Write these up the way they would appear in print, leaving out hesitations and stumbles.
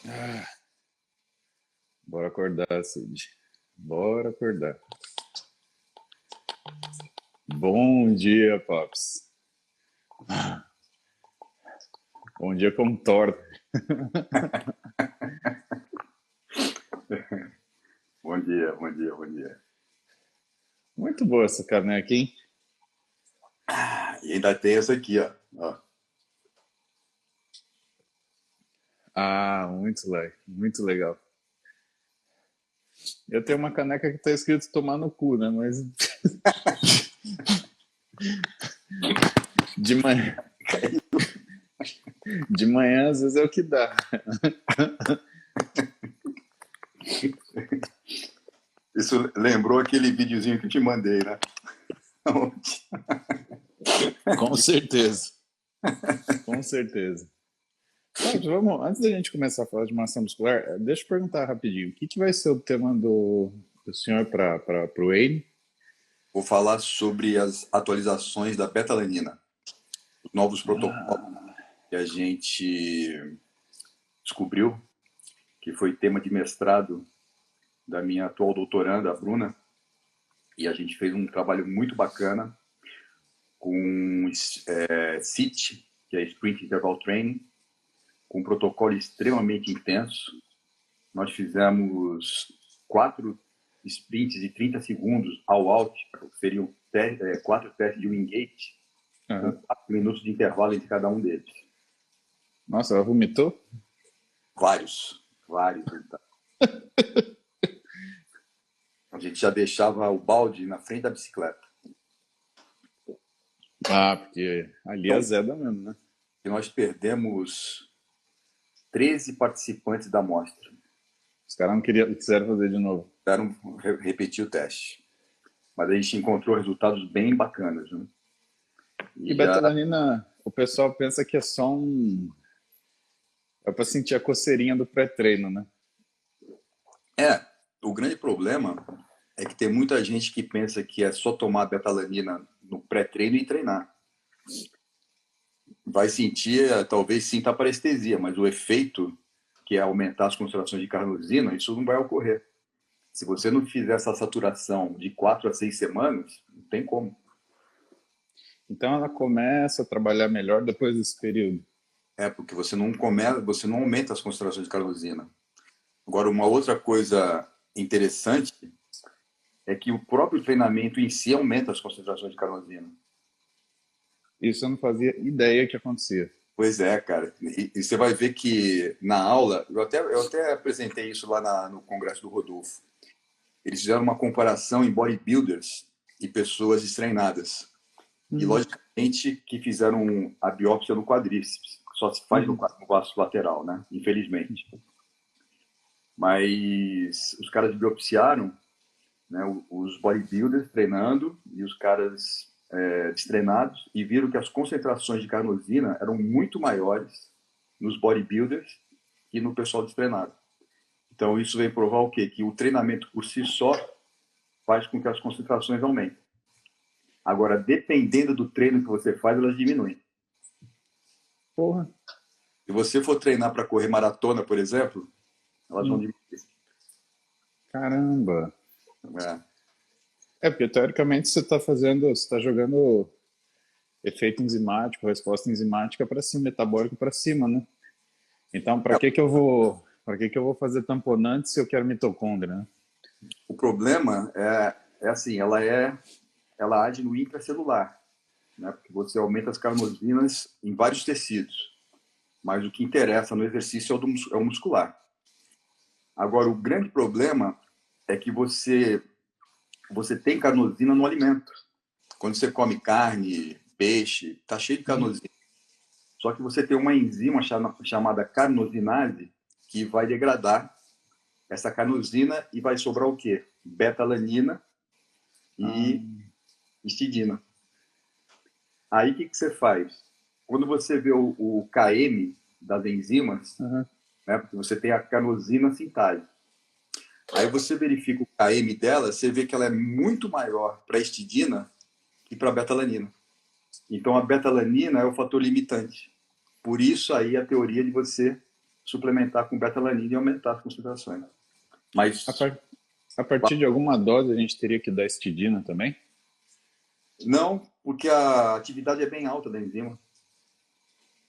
Ah, bora acordar, Cid. Bora acordar. Bom dia, Pops. Bom dia com torta. Bom dia, bom dia, bom dia. Muito boa essa caneca, hein? E ainda tem essa aqui, ó. Ó. Ah, muito legal. Eu tenho uma caneca que tá escrito tomar no cu, né? Mas de manhã, de manhã às vezes é o que dá. Isso lembrou aquele videozinho que eu te mandei, né? Com certeza, com certeza. Pops, vamos, antes da gente começar a falar de massa muscular, deixa eu perguntar rapidinho. O que, que vai ser o tema do senhor para o Wayne? Vou falar sobre as atualizações da betalanina, os novos protocolos que a gente descobriu, que foi tema de mestrado da minha atual doutoranda, a Bruna, e a gente fez um trabalho muito bacana com SIT, que é Sprint Interval Training, com um protocolo extremamente intenso. Nós fizemos 4 sprints de 30 segundos ao out, seriam 4 testes de wingate, com Aham. 4 minutos de intervalo entre cada um deles. Nossa, ela vomitou? Vários, vários. A gente já deixava o balde na frente da bicicleta. Ah, porque ali é Então, azeda mesmo, né? nós perdemos 13 participantes da amostra. Os caras não quiseram fazer de novo. Tiveram repetir o teste. Mas a gente encontrou resultados bem bacanas. Né? E E já betalanina, o pessoal pensa que é só um. É pra sentir a coceirinha do pré-treino, né? o grande problema é que tem muita gente que pensa que é só tomar betalanina no pré-treino e treinar. Vai sentir, talvez sinta a parestesia, mas o efeito, que é aumentar as concentrações de carnosina, isso não vai ocorrer. Se você não fizer essa saturação de 4 a 6 semanas, não tem como. Então ela começa a trabalhar melhor depois desse período. Porque você não aumenta as concentrações de carnosina. Agora, uma outra coisa interessante é que o próprio treinamento em si aumenta as concentrações de carnosina. Isso eu não fazia ideia que acontecia. Pois é, cara. E você vai ver que na aula, eu até apresentei isso lá no Congresso do Rodolfo. Eles fizeram uma comparação em bodybuilders e pessoas destreinadas. E, logicamente, que fizeram a biópsia no quadríceps. Só se faz no braço lateral, né? Infelizmente. Mas os caras biopsiaram, né, os bodybuilders treinando e os caras destreinados e viram que as concentrações de carnosina eram muito maiores nos bodybuilders que no pessoal destreinado. Então, isso vem provar o quê? Que o treinamento por si só faz com que as concentrações aumentem. Agora, dependendo do treino que você faz, elas diminuem. Porra. Se você for treinar para correr maratona, por exemplo, elas vão diminuir. Caramba. É. É, porque teoricamente você está jogando efeito enzimático, resposta enzimática para cima, metabólico para cima, né? Então, para que eu vou fazer tamponante se eu quero mitocôndria, né? O problema é assim, ela age no intracelular, né? Porque você aumenta as carnosinas em vários tecidos, mas o que interessa no exercício é o muscular. Agora, o grande problema é que você tem carnosina no alimento. Quando você come carne, peixe, tá cheio de carnosina. Só que você tem uma enzima chamada carnosinase que vai degradar essa carnosina e vai sobrar o quê? Betalanina Ah, e histidina. Aí o que você faz? Quando você vê o KM das enzimas, uhum. né, porque você tem a carnosina sintase. Aí você verifica o KM dela, você vê que ela é muito maior para a histidina que para a betalanina. Então a betalanina é o fator limitante. Por isso aí a teoria de você suplementar com beta-alanina e aumentar as concentrações. Mas a partir de alguma dose a gente teria que dar histidina também? não, porque a atividade é bem alta da enzima.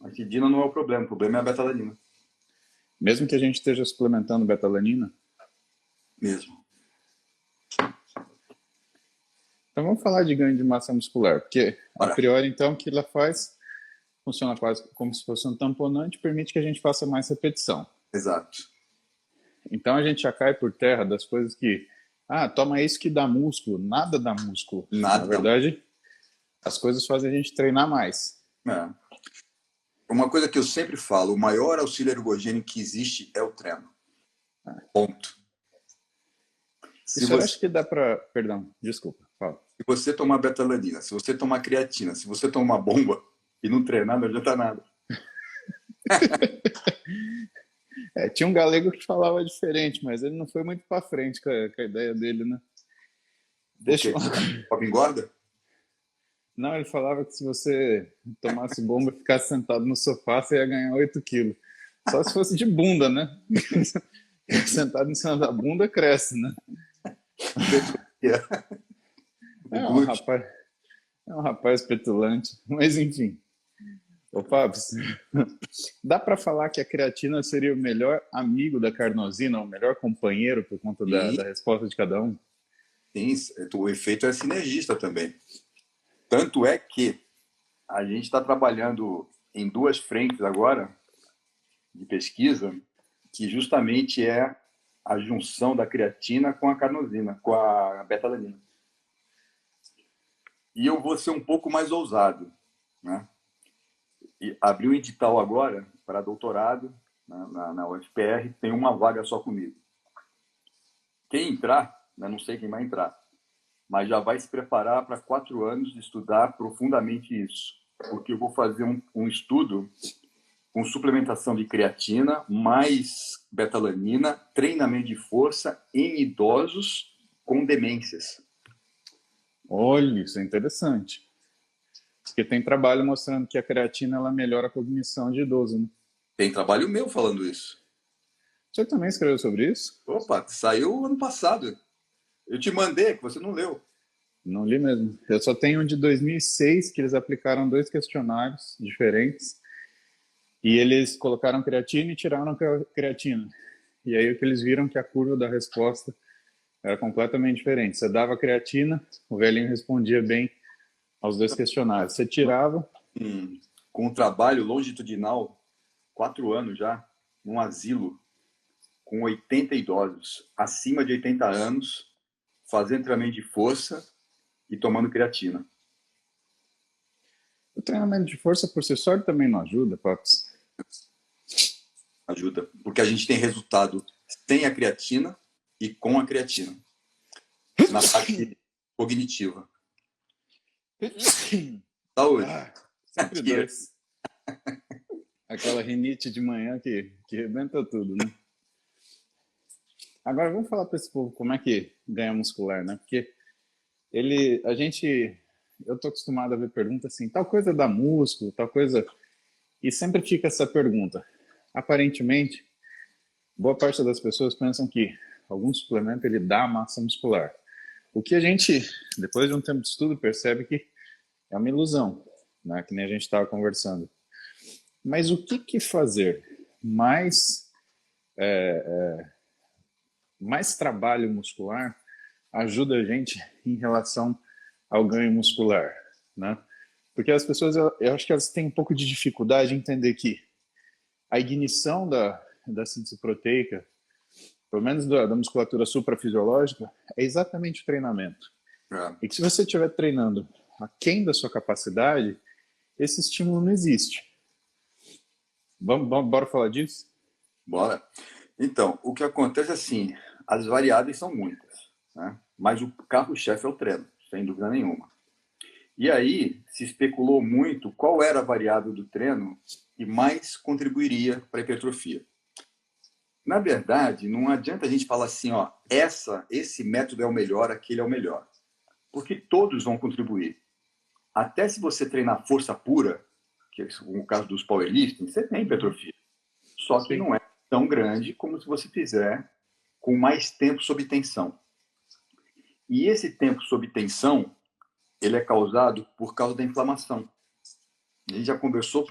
A histidina não é o problema é a beta-alanina. Mesmo que a gente esteja suplementando beta-alanina? Mesmo. Então vamos falar de ganho de massa muscular, porque a priori então o que ela faz funciona quase como se fosse um tamponante, permite que a gente faça mais repetição. Exato. Então a gente já cai por terra das coisas que, toma isso que dá músculo, nada dá músculo. Nada. Na verdade, as coisas fazem a gente treinar mais. É. Uma coisa que eu sempre falo, o maior auxílio ergogênico que existe é o treino. Ponto. Se você acha que dá para... Perdão, desculpa, fala. Se você tomar beta-alanina, se você tomar creatina, se você tomar bomba e não treinar, não adianta nada. Tinha um galego que falava diferente, mas ele não foi muito para frente com a ideia dele, né? Deixa eu... Pop engorda? Não, ele falava que se você tomasse bomba e ficasse sentado no sofá, você ia ganhar 8 quilos. Só se fosse de bunda, né? Sentado em cima da bunda, cresce, né? É um rapaz petulante. Mas, enfim. Ô, Fábio, dá para falar que a creatina seria o melhor amigo da carnosina, o melhor companheiro por conta da resposta de cada um? Sim, o efeito é sinergista também. Tanto é que a gente está trabalhando em 2 frentes agora de pesquisa, que justamente é a junção da creatina com a carnosina, com a beta-alanina. E eu vou ser um pouco mais ousado, né? E abri um edital agora para doutorado na UFPR, tem uma vaga só comigo. Quem entrar, né, não sei quem vai entrar, mas já vai se preparar para 4 anos de estudar profundamente isso, porque eu vou fazer um estudo com suplementação de creatina, mais beta-alanina, treinamento de força em idosos com demências. Olha, isso é interessante. Porque tem trabalho mostrando que a creatina ela melhora a cognição de idoso, né? Tem trabalho meu falando isso. Você também escreveu sobre isso? Opa, saiu ano passado. Eu te mandei, que você não leu. Não li mesmo. Eu só tenho um de 2006, que eles aplicaram 2 questionários diferentes. E eles colocaram creatina e tiraram creatina. E aí o que eles viram que a curva da resposta era completamente diferente. Você dava creatina, o velhinho respondia bem aos 2 questionários. Você tirava... Com um trabalho longitudinal, 4 anos já, num asilo, com 80 idosos, acima de 80 anos, fazendo treinamento de força e tomando creatina. O treinamento de força por si só também não ajuda, Paps? Ajuda, porque a gente tem resultado sem a creatina e com a creatina, na parte cognitiva. Saúde. Sempre 2. Aquela rinite de manhã que rebenta tudo, né? Agora vamos falar para esse povo como é que ganha muscular, né? Porque eu tô acostumado a ver perguntas assim, tal coisa dá músculo, tal coisa, e sempre fica essa pergunta. Aparentemente, boa parte das pessoas pensam que algum suplemento ele dá massa muscular. O que a gente, depois de um tempo de estudo, percebe que é uma ilusão, né? Que nem a gente estava conversando. Mas o que fazer? Mais trabalho muscular ajuda a gente em relação ao ganho muscular, né? Porque as pessoas, eu acho que elas têm um pouco de dificuldade em entender que a ignição da síntese proteica, pelo menos da musculatura suprafisiológica, é exatamente o treinamento. E que se você estiver treinando aquém da sua capacidade, esse estímulo não existe. Bora falar disso? Bora. Então, o que acontece é assim, as variáveis são muitas, né? Mas o carro-chefe é o treino, sem dúvida nenhuma. E aí se especulou muito qual era a variável do treino que mais contribuiria para a hipertrofia. Na verdade, não adianta a gente falar assim, ó, esse método é o melhor, aquele é o melhor. Porque todos vão contribuir. Até se você treinar força pura, que é o caso dos powerlifting, você tem hipertrofia. só que Sim. não é tão grande como se você fizer com mais tempo sob tensão. E esse tempo sob tensão, ele é causado por causa da inflamação. A gente já conversou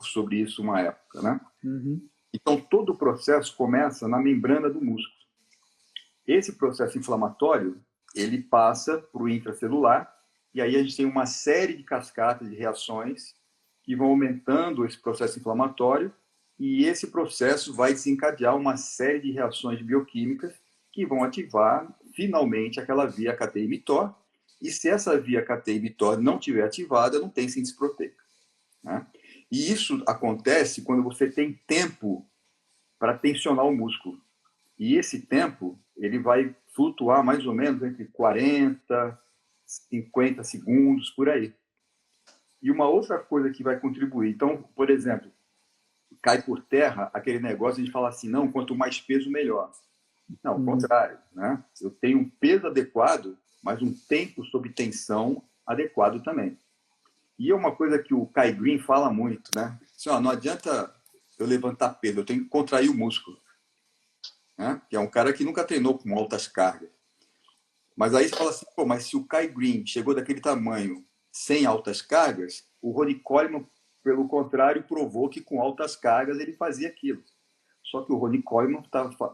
sobre isso uma época, né? Uhum. Então, todo o processo começa na membrana do músculo. Esse processo inflamatório, ele passa para o intracelular, e aí a gente tem uma série de cascatas de reações que vão aumentando esse processo inflamatório, e esse processo vai desencadear uma série de reações bioquímicas que vão ativar, finalmente, aquela via catein-mTOR, e se essa via catein-mTOR não estiver ativada, não tem síntese proteica, né? E isso acontece quando você tem tempo para tensionar o músculo. E esse tempo, ele vai flutuar mais ou menos entre 40, 50 segundos, por aí. E uma outra coisa que vai contribuir, então, por exemplo, cai por terra aquele negócio de a gente fala assim, não, quanto mais peso, melhor. Não, ao contrário, né? Eu tenho um peso adequado, mas um tempo sob tensão adequado também. E é uma coisa que o Kai Green fala muito, né? Assim, ó, não adianta eu levantar peso, eu tenho que contrair o músculo, né? Que é um cara que nunca treinou com altas cargas. Mas aí você fala assim, pô, mas se o Kai Green chegou daquele tamanho sem altas cargas, o Ronnie Coleman, pelo contrário, provou que com altas cargas ele fazia aquilo. Só que o Ronnie Coleman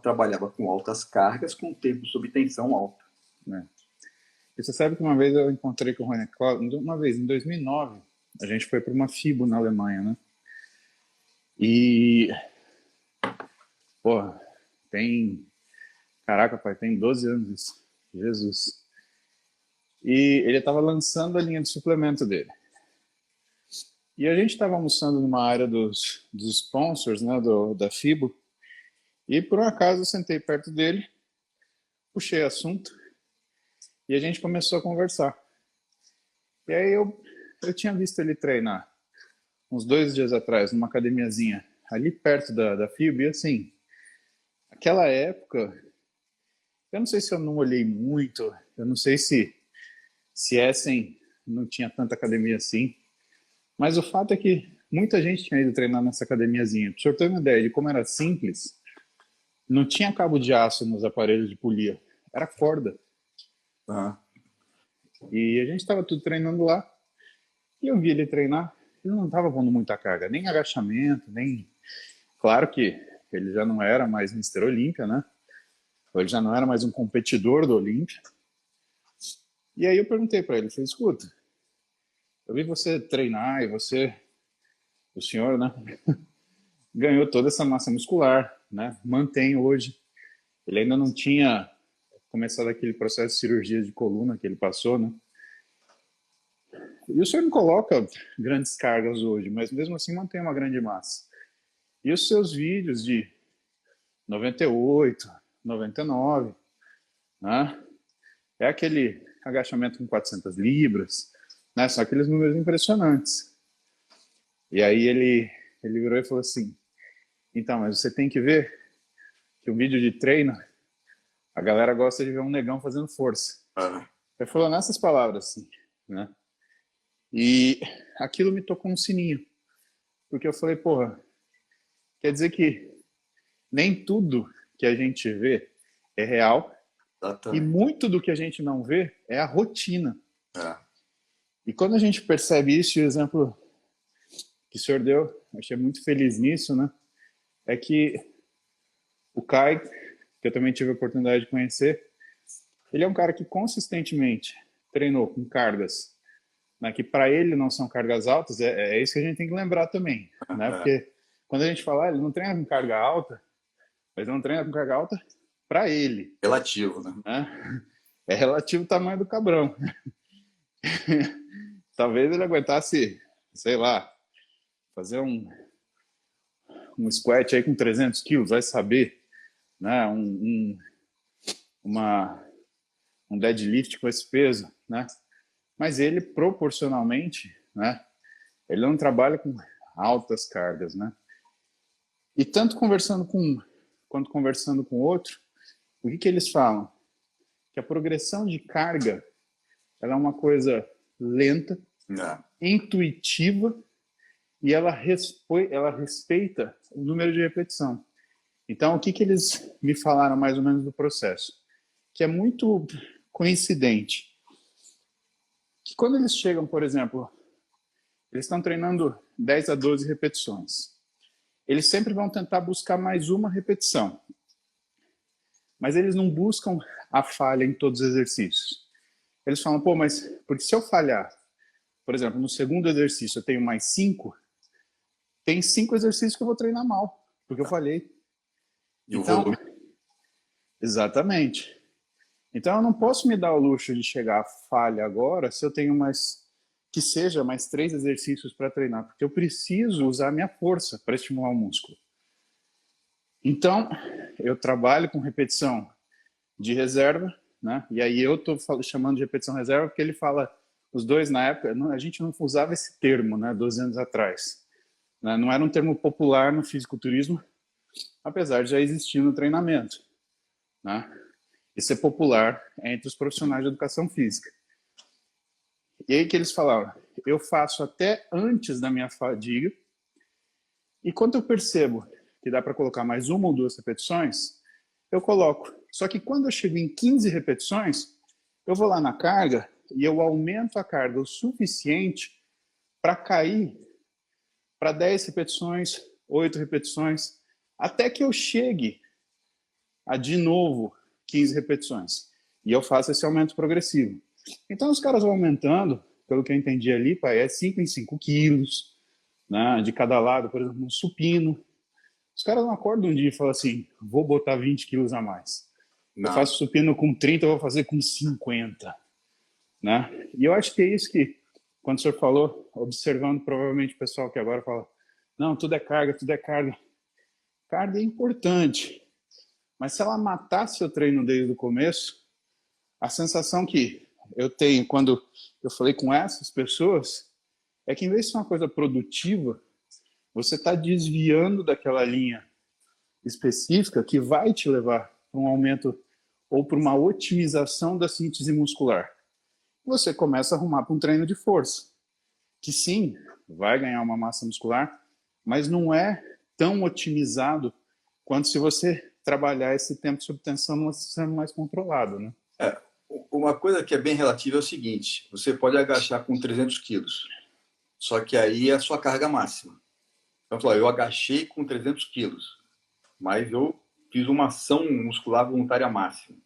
trabalhava com altas cargas com tempo sob tensão alta. É. E você sabe que uma vez eu encontrei com o Ronnie Coleman, uma vez, em 2009, a gente foi para uma FIBO na Alemanha, né? E, pô, tem... Caraca, pai, tem 12 anos isso. Jesus. E ele estava lançando a linha de suplemento dele. E a gente estava almoçando numa área dos sponsors, né, da FIBO, e por um acaso eu sentei perto dele, puxei assunto, e a gente começou a conversar. E aí eu tinha visto ele treinar uns 2 dias atrás, numa academiazinha, ali perto da FIBO, e assim, aquela época, eu não sei se eu não olhei muito, eu não sei se Essen não tinha tanta academia assim, mas o fato é que muita gente tinha ido treinar nessa academiazinha. Para o senhor ter uma ideia de como era simples, não tinha cabo de aço nos aparelhos de polia, era corda. Uhum. E a gente estava tudo treinando lá, e eu vi ele treinar, ele não estava pondo muita carga, nem agachamento, nem... Claro que ele já não era mais Mr. Olímpia, né? Ele já não era mais um competidor do Olímpia. E aí eu perguntei para ele, falei, escuta, eu vi você treinar e você, o senhor, né, ganhou toda essa massa muscular, né, mantém hoje. Ele ainda não tinha começado aquele processo de cirurgia de coluna que ele passou, né? E o senhor não coloca grandes cargas hoje, mas mesmo assim mantém uma grande massa. E os seus vídeos de 98, 99, né? É aquele agachamento com 400 libras, né? São aqueles números impressionantes. E aí ele virou e falou assim, então, mas você tem que ver que um vídeo de treino, a galera gosta de ver um negão fazendo força. Uhum. Ele falou nessas palavras, assim, né? E aquilo me tocou um sininho, porque eu falei, porra, quer dizer que nem tudo que a gente vê é real, e Exatamente. muito do que a gente não vê é a rotina. É. E quando a gente percebe isso, o exemplo que o senhor deu, eu achei muito feliz nisso, né? É que o Kai, que eu também tive a oportunidade de conhecer, ele é um cara que consistentemente treinou com cargas, né, que para ele não são cargas altas, é isso que a gente tem que lembrar também, né? É. Porque quando a gente fala, ele não treina com carga alta, mas não treina com carga alta para ele, Relativo, né? né? É relativo ao tamanho do cabrão. Talvez ele aguentasse, sei lá, fazer um squat aí com 300 quilos, vai saber, né? Uma, um deadlift com esse peso, né? Mas ele proporcionalmente, né? Ele não trabalha com altas cargas, né? E tanto conversando com um quanto conversando com outro, o que eles falam? Que a progressão de carga ela é uma coisa lenta, É. intuitiva e ela respeita o número de repetição. Então, o que eles me falaram mais ou menos do processo? Que é muito coincidente. Que quando eles chegam, por exemplo, eles estão treinando 10 a 12 repetições. Eles sempre vão tentar buscar mais uma repetição. Mas eles não buscam a falha em todos os exercícios. Eles falam, pô, mas porque se eu falhar, por exemplo, no segundo exercício eu tenho mais 5, tem 5 exercícios que eu vou treinar mal, porque eu falhei. E o Então, volume? exatamente. Então eu não posso me dar o luxo de chegar à falha agora se eu tenho que seja mais 3 exercícios para treinar, porque eu preciso usar minha força para estimular o músculo. Então, eu trabalho com repetição de reserva, né? E aí eu estou chamando de repetição reserva porque ele fala, os dois na época, a gente não usava esse termo, né, 12 anos atrás. Né? Não era um termo popular no fisiculturismo, apesar de já existir no treinamento. Né? Isso é popular entre os profissionais de educação física. E aí que eles falaram, eu faço até antes da minha fadiga, e quando eu percebo que dá para colocar mais uma ou 2 repetições, eu coloco. Só que quando eu chego em 15 repetições, eu vou lá na carga e eu aumento a carga o suficiente para cair para 10 repetições, 8 repetições, até que eu chegue a, de novo, 15 repetições. E eu faço esse aumento progressivo. Então, os caras vão aumentando, pelo que eu entendi ali, pai, é 5 em 5 quilos, né, de cada lado, por exemplo, um supino. Os caras não acordam um dia e falam assim, vou botar 20 quilos a mais. Eu Não. faço supino com 30, eu vou fazer com 50. Né? E eu acho que é isso que, quando o senhor falou, observando provavelmente o pessoal que agora fala, não, tudo é carga, tudo é carga. Carga é importante, mas se ela matar seu treino desde o começo, a sensação que eu tenho quando eu falei com essas pessoas é que, em vez de ser uma coisa produtiva, você está desviando daquela linha específica que vai te levar para um aumento ou para uma otimização da síntese muscular. Você começa a arrumar para um treino de força, que sim, vai ganhar uma massa muscular, mas não é tão otimizado quanto se você trabalhar esse tempo sob tensão sendo mais controlado, né? É, uma coisa que é bem relativa é o seguinte, você pode agachar com 300 quilos, só que aí é a sua carga máxima. Então, eu agachei com 300 quilos, mas eu fiz uma ação muscular voluntária máxima.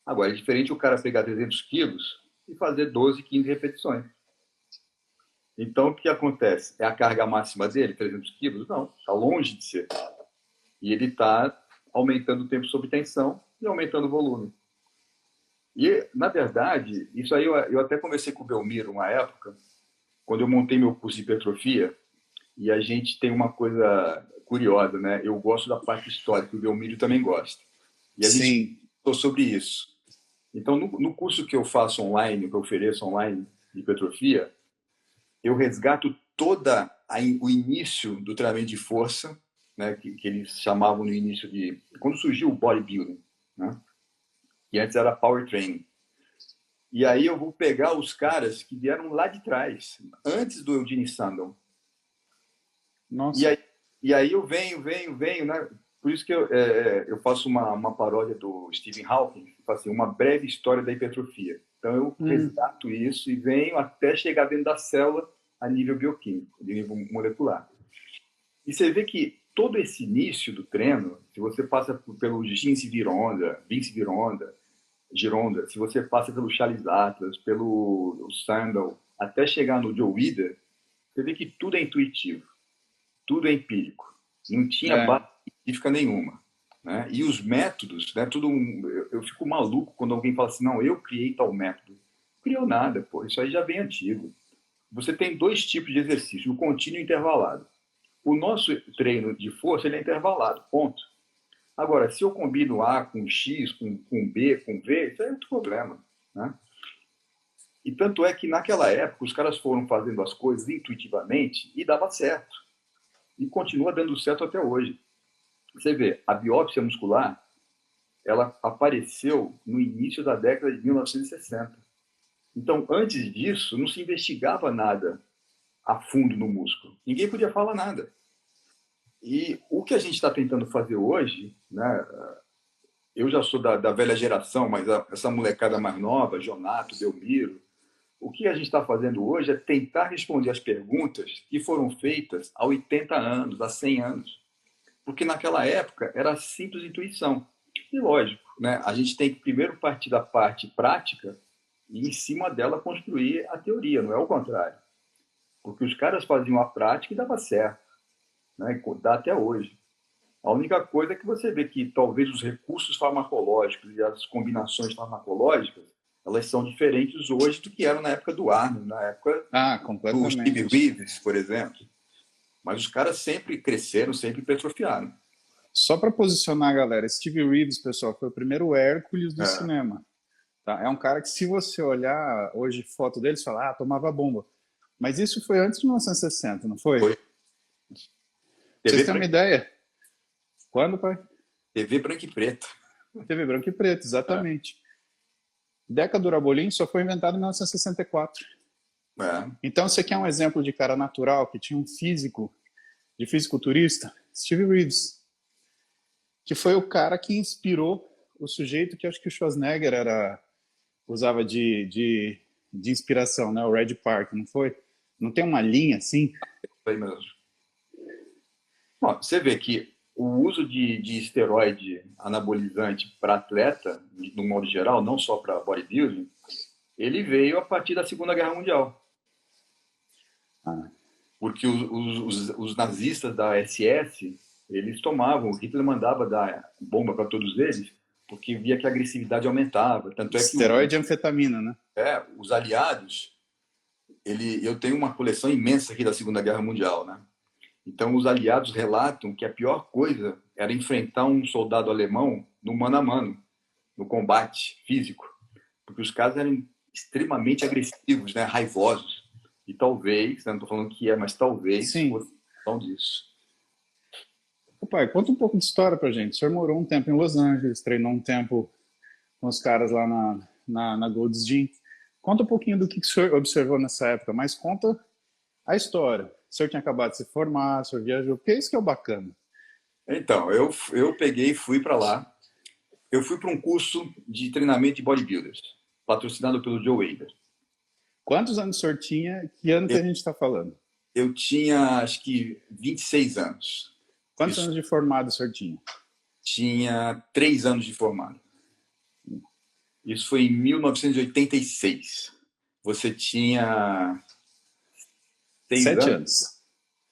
Agora, é diferente o cara pegar 300 quilos e fazer 12, 15 repetições. Então, o que acontece? É a carga máxima dele, 300 quilos? Não, está longe de ser. E ele está aumentando o tempo sob tensão e aumentando o volume. E, na verdade, isso aí eu até conversei com o Belmiro uma época, quando eu montei meu curso de hipertrofia, e a gente tem uma coisa curiosa, né? Eu gosto da parte histórica, o Belmiro também gosta. E a gente Sim. falou sobre isso. Então, no curso que eu faço online, que eu ofereço online de hipertrofia, eu resgato o início do treinamento de força, né, que eles chamavam no início de... Quando surgiu o bodybuilding, né? Que antes era power training. E aí eu vou pegar os caras que vieram lá de trás, antes do Eugene Sandel. Nossa. E aí eu venho, né? Por isso que eu faço uma paródia do Stephen Hawking, que fala assim, uma breve história da hipertrofia. Então eu resgato isso e venho até chegar dentro da célula a nível bioquímico, de nível molecular. E você vê que todo esse início do treino, se você passa pelo Vince Gironda, se você passa pelo Charles Atlas, pelo Sandel, até chegar no Joe Weider, você vê que tudo é intuitivo, tudo é empírico. Não tinha base científica nenhuma. Né? E os métodos, né, eu fico maluco quando alguém fala assim, não, eu criei tal método. Não criou nada, pô, isso aí já vem antigo. Você tem 2 tipos de exercício, o contínuo e o intervalado. O nosso treino de força ele é intervalado, ponto. Agora, se eu combino A com X, com B, com V, isso é outro problema. Né? E tanto é que naquela época os caras foram fazendo as coisas intuitivamente e dava certo. E continua dando certo até hoje. Você vê, a biópsia muscular, ela apareceu no início da década de 1960. Então, antes disso, não se investigava nada a fundo no músculo. Ninguém podia falar nada. E o que a gente está tentando fazer hoje, né? Eu já sou da velha geração, mas essa molecada mais nova, Jonato, Belmiro, o que a gente está fazendo hoje é tentar responder as perguntas que foram feitas há 80 anos, há 100 anos. Porque naquela época era simples intuição. E lógico, né? A gente tem que primeiro partir da parte prática e em cima dela construir a teoria, não é o contrário. Porque os caras faziam a prática e dava certo, né? Dá até hoje. A única coisa é que você vê que talvez os recursos farmacológicos e as combinações farmacológicas, elas são diferentes hoje do que eram na época do Arnold, na época do Steve Completamente. Reeves, por exemplo. Mas os caras sempre cresceram, sempre hipertrofiaram. Só para posicionar a galera, Steve Reeves, pessoal, foi o primeiro Hércules do É. cinema. Tá? É um cara que, se você olhar hoje foto dele, você fala, tomava bomba. Mas isso foi antes de 1960, não foi? Foi. Pra vocês terem uma ideia. Quando, pai? TV branco e preto. TV branco e preto, exatamente. Deca Durabolin só foi inventado em 1964. É. Então, você quer um exemplo de cara natural, que tinha um físico, de fisiculturista? Steve Reeves, que foi o cara que inspirou o sujeito que acho que o Schwarzenegger usava de inspiração, né? O Red Park, não foi? Não tem uma linha assim? Foi mesmo. Bom, você vê que o uso de esteroide anabolizante para atleta, no modo geral, não só para bodybuilding, ele veio a partir da Segunda Guerra Mundial. Porque os nazistas da SS, eles tomavam, o Hitler mandava dar bomba para todos eles, porque via que a agressividade aumentava. Tanto é que esteroide e anfetamina, né? os aliados, eu tenho uma coleção imensa aqui da Segunda Guerra Mundial, né? Então, os aliados relatam que a pior coisa era enfrentar um soldado alemão no mano a mano, no combate físico, porque os caras eram extremamente agressivos, né? Raivosos. E talvez, não estou falando que mas talvez fosse questão disso. Ô, pai, conta um pouco de história pra gente. O senhor morou um tempo em Los Angeles, treinou um tempo com os caras lá na Gold's Gym. Conta um pouquinho do que o senhor observou nessa época, mas conta a história. O senhor tinha acabado de se formar, o senhor viajou, porque é isso que é o bacana. Então, eu peguei e fui para lá. Eu fui para um curso de treinamento de bodybuilders, patrocinado pelo Joe Weider. Quantos anos o senhor tinha? Que ano que a gente está falando? Eu tinha, acho que, 26 anos. Quantos anos de formado o senhor tinha? Tinha 3 anos de formado. Isso foi em 1986. Você tinha 7 anos.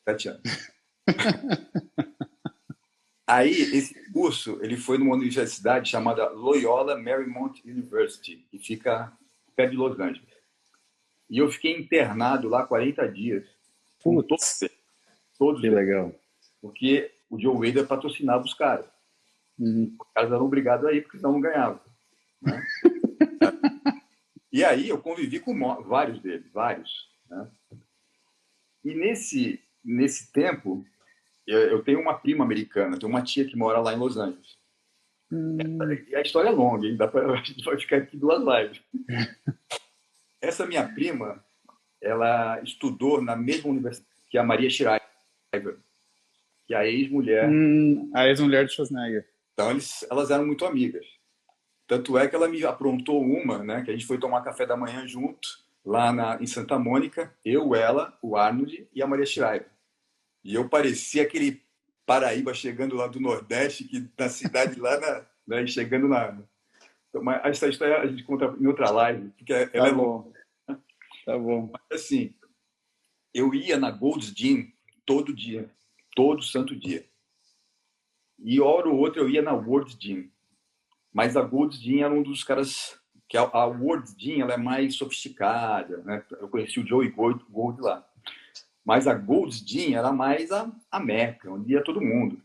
7 anos. Aí, esse curso, ele foi numa universidade chamada Loyola Marymount University, que fica perto de Los Angeles. E eu fiquei internado lá 40 dias. Com todos que legal. Porque o Joe Weider patrocinava os caras. Os caras eram obrigados a ir, porque senão não ganhavam. Né? E aí eu convivi com vários deles, vários. Né? E nesse tempo, eu tenho uma prima americana, tenho uma tia que mora lá em Los Angeles. E a história é longa, hein? A gente vai ficar aqui 2 lives. Essa minha prima, ela estudou na mesma universidade que a Maria Shriver, que é a ex-mulher. A ex-mulher de Schwarzenegger. Então, elas eram muito amigas. Tanto é que ela me aprontou uma, né? Que a gente foi tomar café da manhã junto, lá em Santa Mônica, eu, ela, o Arnold e a Maria Shriver. E eu parecia aquele Paraíba chegando lá do Nordeste, que na cidade lá, né, chegando na... Mas essa história a gente conta em outra live, porque ela é longa. Tá bom. Mas, assim, eu ia na Gold's Gym todo dia, todo santo dia. E hora ou outra eu ia na World's Gym. Mas a Gold's Gym era um dos caras... que a World's Gym ela é mais sofisticada, né? Eu conheci o Joey Gold lá. Mas a Gold's Gym era mais a meca, onde ia todo mundo.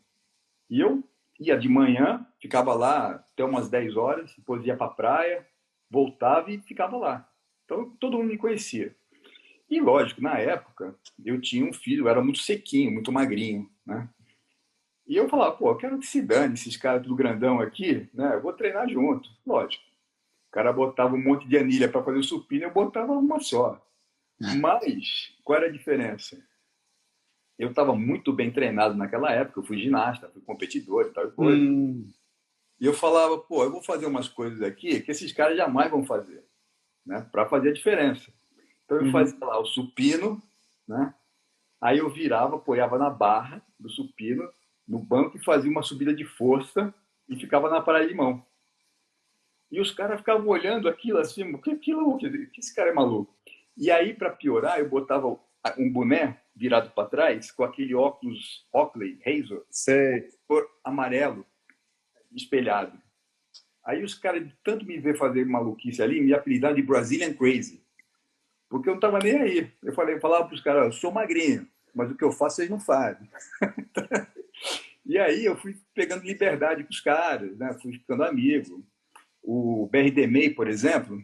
E eu ia de manhã, ficava lá até umas 10 horas, depois ia para a praia, voltava e ficava lá. Então todo mundo me conhecia. E lógico, na época, eu tinha um filho, eu era muito sequinho, muito magrinho, né? E eu falava, pô, eu quero que se dane esses caras tudo grandão aqui, né? Eu vou treinar junto. Lógico. O cara botava um monte de anilha para fazer o supino, eu botava uma só. Mas, qual era a diferença? Eu estava muito bem treinado naquela época, eu fui ginasta, fui competidor e tal coisa. E eu falava, pô, eu vou fazer umas coisas aqui que esses caras jamais vão fazer, né? Para fazer a diferença. Então eu fazia lá o supino, né? Aí eu virava, apoiava na barra do supino, no banco e fazia uma subida de força e ficava na parada de mão. E os caras ficavam olhando aquilo assim, que esse cara é maluco? E aí, para piorar, eu botava um boné virado para trás com aquele óculos Oakley, Razor, Sei. cor amarelo, espelhado. Aí os caras, de tanto me ver fazer maluquice ali, me apelidaram de Brazilian Crazy. Porque eu não estava nem aí. Eu falava para os caras, eu sou magrinho, mas o que eu faço vocês não fazem. E aí eu fui pegando liberdade com os caras, né? Fui ficando amigo. O BRD por exemplo,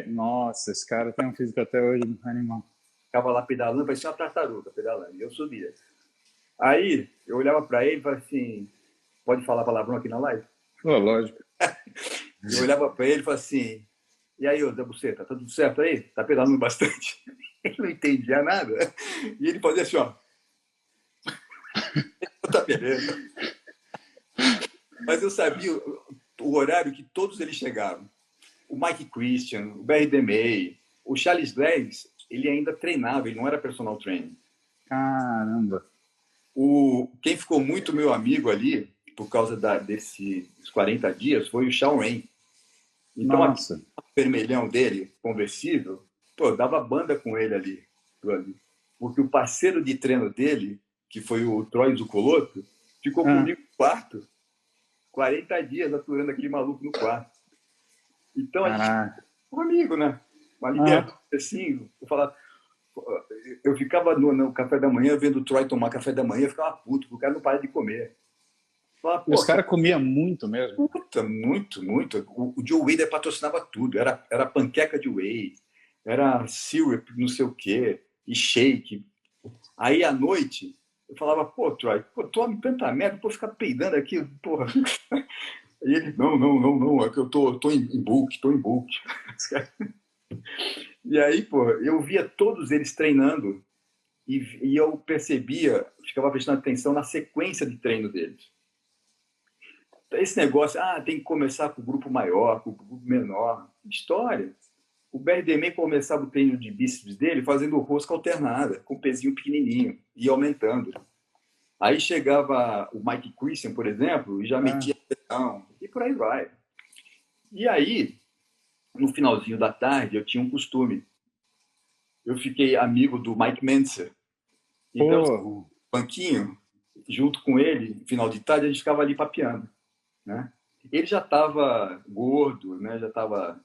Nossa, esse cara tem um físico até hoje animal. ficava lá pedalando, parecia uma tartaruga pedalando, e eu subia. Aí eu olhava para ele e falava assim, pode falar palavrão aqui na live? Pô, lógico. Eu olhava para ele e falava assim, e aí, ô Zé Buceta, tá tudo certo aí? Tá pedalando bastante? Ele não entendia nada. E ele fazia assim, ó. Tá beleza. Mas eu sabia o horário que todos eles chegavam. O Mike Christian, o BRD May, o Charles Glass, ele ainda treinava, ele não era personal trainer. Caramba. Quem ficou muito meu amigo ali, por causa desses 40 dias, foi o Shawn Rain. Então, o vermelhão dele, conversível, pô, eu dava banda com ele ali. Porque o parceiro de treino dele, que foi o Troy Zucoloto, ficou comigo no quarto, 40 dias aturando aquele maluco no quarto. Então, a gente ficou amigo, né? Uma liberdade assim, eu ficava no café da manhã vendo o Troy tomar café da manhã, eu ficava puto, porque o cara não para de comer. E os caras comiam muito mesmo? Puta, muito, muito. O Joe Wader patrocinava tudo. Era panqueca de whey, era syrup, não sei o quê, e shake. Aí, à noite, eu falava, pô, Troy, tome tanta merda, pô, ficar peidando aqui, porra. E ele, não, é que eu tô em bulk, tô em bulk. E aí, pô, eu via todos eles treinando e eu percebia, ficava prestando atenção na sequência de treino deles. Esse negócio, tem que começar com o grupo maior, com o grupo menor. História. O BRDM começava o treino de bíceps dele fazendo rosca alternada, com o pezinho pequenininho, e aumentando. Aí chegava o Mike Christian, por exemplo, e já metia pressão, e por aí vai. E aí, no finalzinho da tarde, eu tinha um costume. Eu fiquei amigo do Mike Mentzer. Então, banquinho, junto com ele, no final de tarde, a gente ficava ali papeando. Né? Ele já estava gordo, né? Já estava...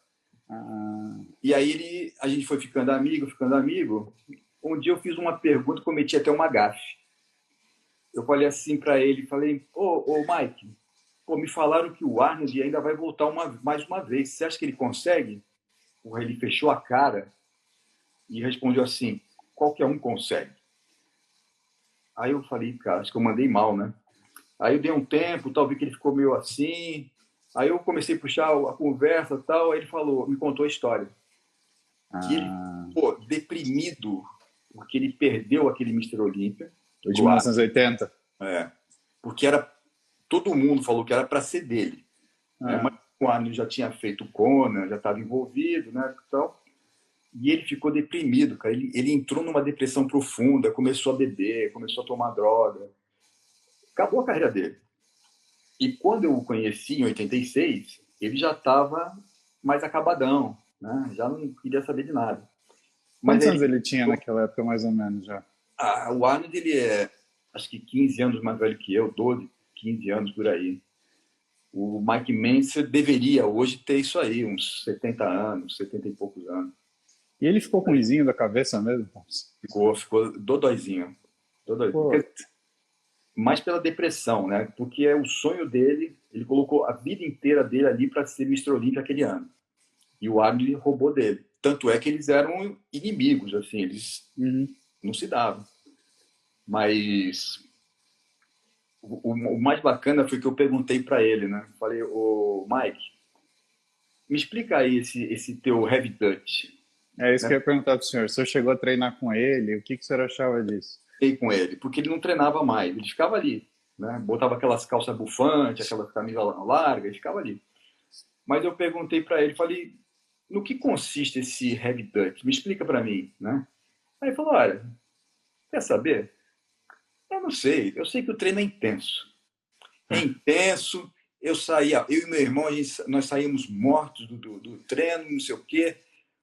E aí a gente foi ficando amigo, ficando amigo. Um dia eu fiz uma pergunta, cometi até uma gafe. Eu falei assim para ele, falei, ô Mike, pô, me falaram que o Arnold ainda vai voltar mais uma vez. Você acha que ele consegue? Porra, ele fechou a cara e respondeu assim, qualquer um consegue. Aí eu falei, cara, acho que eu mandei mal, né? Aí eu dei um tempo, tal, vi que ele ficou meio assim. Aí eu comecei a puxar a conversa e tal, aí ele falou, me contou a história. Que ele ficou deprimido porque ele perdeu aquele Mr. Olímpia. O de 1980. Porque todo mundo falou que era para ser dele. Né? Mas o Arnold já tinha feito o Conan, já estava envolvido, né? Então, e ele ficou deprimido, cara. Ele entrou numa depressão profunda, começou a beber, começou a tomar droga. Acabou a carreira dele. E quando eu o conheci, em 86, ele já estava mais acabadão, né? Já não queria saber de nada. Quantos anos ele tinha naquela época, mais ou menos, já? O Arnold, ele é, acho que 15 anos mais velho que eu, 12, 15 anos por aí. O Mike Mentzer deveria hoje ter isso aí, uns 70 anos, 70 e poucos anos. E ele ficou com lisinho da cabeça mesmo? Ficou dodóizinho. Mais pela depressão, né? Porque é o sonho dele, ele colocou a vida inteira dele ali para ser Mr. Olímpia aquele ano. E o Arnold roubou dele. Tanto é que eles eram inimigos, assim, eles não se davam. Mas o mais bacana foi que eu perguntei para ele, né? Falei, ô Mike, me explica aí esse teu heavy touch. É isso que né? eu ia perguntar para o senhor. O senhor chegou a treinar com ele, o que, que o senhor achava disso? Fiquei com ele, porque ele não treinava mais, ele ficava ali, né? Botava aquelas calças bufantes, aquela camisa larga, ele ficava ali. Mas eu perguntei para ele, falei, no que consiste esse heavy duck? Me explica para mim, né? Aí ele falou, olha, quer saber? Eu não sei, eu sei que o treino é intenso. É intenso, eu e meu irmão, nós saímos mortos do treino, não sei o quê,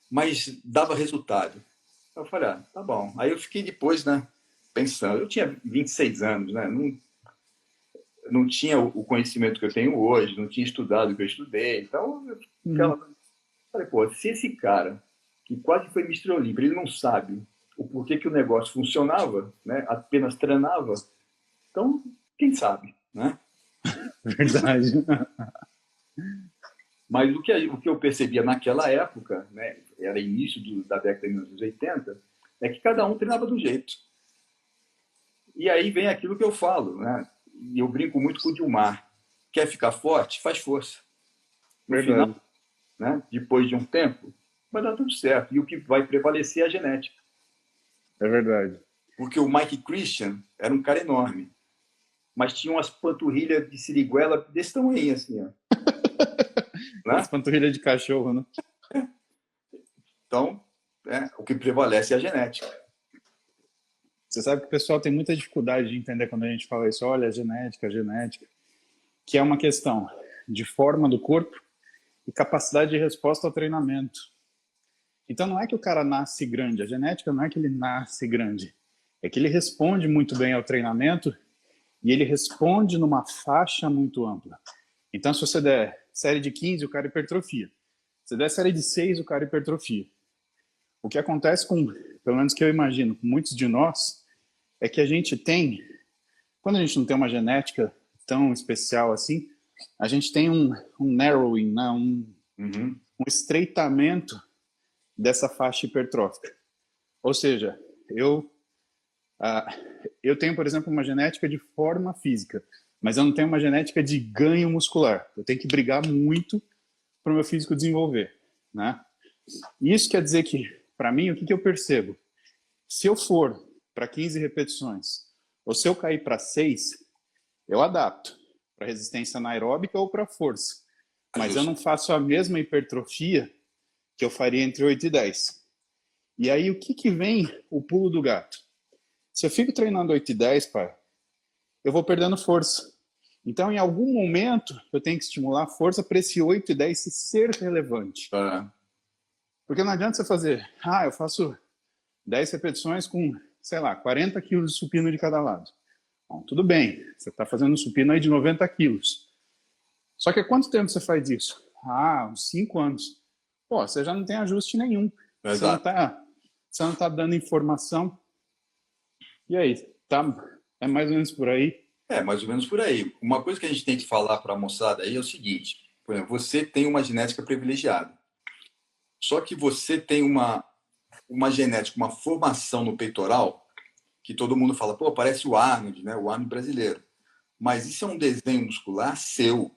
mas dava resultado. Eu falei, ah, tá bom. Aí eu fiquei depois, né, pensando, eu tinha 26 anos, né, não tinha o conhecimento que eu tenho hoje, não tinha estudado o que eu estudei, então eu Uhum. falei, pô, se esse cara, que quase foi Mr. Olímpia, ele não sabe o porquê que o negócio funcionava, né, apenas treinava, então, quem sabe, né? Verdade. Mas o que eu percebia naquela época, né, era início da década de 1980, é que cada um treinava de um jeito. E aí vem aquilo que eu falo, né? E eu brinco muito com o Dilmar. Quer ficar forte? Faz força. No final, Verdade. né, depois de um tempo, vai dar tudo certo. E o que vai prevalecer é a genética. É verdade. Porque o Mike Christian era um cara enorme, mas tinha umas panturrilhas de siriguela desse tamanho, assim, ó, As né? panturrilhas de cachorro, né? Então, o que prevalece é a genética. Você sabe que o pessoal tem muita dificuldade de entender quando a gente fala isso, olha, genética, genética, que é uma questão de forma do corpo e capacidade de resposta ao treinamento. Então não é que o cara nasce grande, a genética não é que ele nasce grande, é que ele responde muito bem ao treinamento e ele responde numa faixa muito ampla. Então se você der série de 15, o cara hipertrofia. Se der série de 6, o cara hipertrofia. O que acontece com, pelo menos que eu imagino, com muitos de nós, é que a gente tem, quando a gente não tem uma genética tão especial assim, a gente tem um narrowing, né? Uhum. Um estreitamento dessa faixa hipertrófica. Ou seja, ah, eu tenho, por exemplo, uma genética de forma física, mas eu não tenho uma genética de ganho muscular. Eu tenho que brigar muito para o meu físico desenvolver, né? E isso quer dizer que, para mim, o que eu percebo? Se eu for para 15 repetições, ou se eu cair para 6, eu adapto para resistência anaeróbica ou para força. Mas eu Ajuste. não faço a mesma hipertrofia que eu faria entre 8 e 10. E aí, o que vem o pulo do gato? Se eu fico treinando 8 e 10, pai, eu vou perdendo força. Então, em algum momento, eu tenho que estimular a força para esse 8 e 10 ser relevante. Porque não adianta você fazer, eu faço 10 repetições com, sei lá, 40 quilos de supino de cada lado. Bom, tudo bem, você está fazendo um supino aí de 90 quilos. Só que há quanto tempo você faz isso? Uns 5 anos. Pô, você já não tem ajuste nenhum. Exato. Você não tá dando informação. E aí, tá? É mais ou menos por aí. É, mais ou menos por aí. Uma coisa que a gente tem que falar para a moçada aí é o seguinte: por exemplo, você tem uma genética privilegiada. Só que você tem uma genética, uma formação no peitoral, que todo mundo fala, pô, parece o Arnold, né? O Arnold brasileiro. Mas isso é um desenho muscular seu.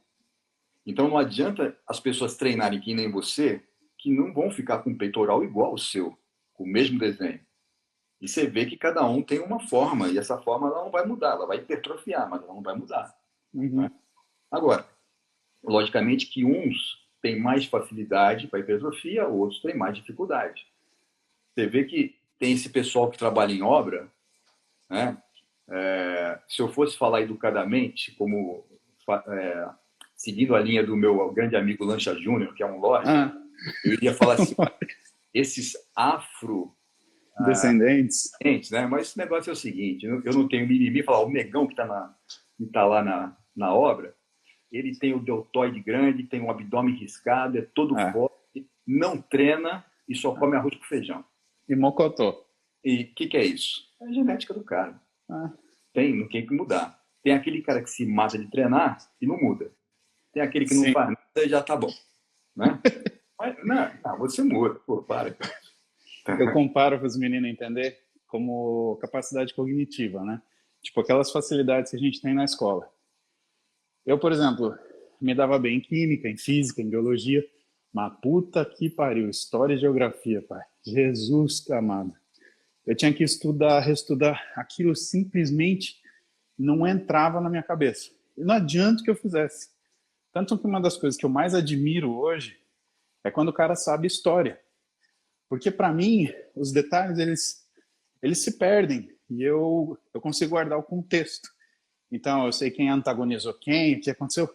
Então não adianta as pessoas treinarem que nem você, que não vão ficar com o peitoral igual ao seu, com o mesmo desenho. E você vê que cada um tem uma forma, e essa forma ela não vai mudar, ela vai hipertrofiar, mas ela não vai mudar. Né? Uhum. Agora, logicamente que uns têm mais facilidade para hipertrofia, outros têm mais dificuldade. Você vê que tem esse pessoal que trabalha em obra, né? Se eu fosse falar educadamente, como seguindo a linha do meu grande amigo Lancha Júnior, que é um lorde, Ah, eu iria falar assim, esses afro descendentes. né? Mas esse negócio é o seguinte, eu não tenho mimimi, falar, o negão que tá lá na obra, ele tem o deltoide grande, tem um abdômen riscado, é todo Ah, forte, não treina e só come arroz com feijão. e mocotó. E o que é isso? É a genética do cara. Ah, Não tem que mudar. Tem aquele cara que se mata de treinar e não muda. Tem aquele que não sim. faz nada e já tá bom. Né? Mas, não, você muda. Pô, para. Eu comparo para os meninos entender como capacidade cognitiva, né? Tipo aquelas facilidades que a gente tem na escola. Eu, por exemplo, me dava bem em química, em física, em biologia, mas puta que pariu, história e geografia, pai. Jesus amado. Eu tinha que estudar, reestudar. Aquilo simplesmente não entrava na minha cabeça. E não adianta que eu fizesse. Tanto que uma das coisas que eu mais admiro hoje é quando o cara sabe história. Porque, para mim, os detalhes, eles se perdem. E eu consigo guardar o contexto. Então, eu sei quem antagonizou quem, o que aconteceu.